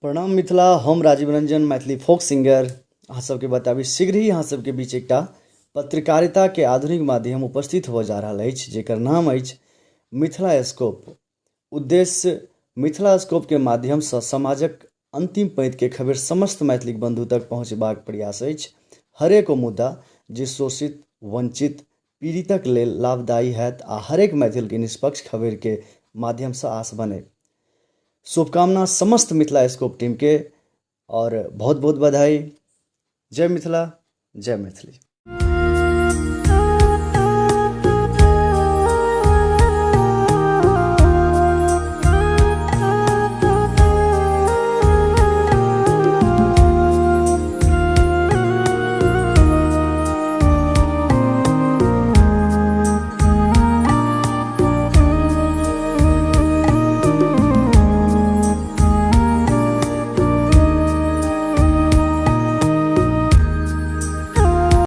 प्रणाम मिथिला, हम Rajiv Ranjan Maithili folk singer अहाँ सबके बताबी शीघ्र ही अहाँ सबके बीच एकटा पत्रकारिता के आधुनिक माध्यम उपस्थित हो जा रहल अछि जेकर नाम अछि मिथिला स्कोप। उद्देश्य मिथिला स्कोप के माध्यम से समाजक अंतिम पंक्ति के खबर समस्त मैथिली बंधु तक पहुँचबाक प्रयास अछि। हरेक मुद्दा जे शोषित वंचित पीड़ितक लेल लाभदायी हैत आ हरेक मैथिल के निष्पक्ष खबर के माध्यम से आस बने। शुभकामना समस्त मिथिला स्कोप टीम के और बहुत बहुत बधाई। जय मिथिला, जय मैथिली।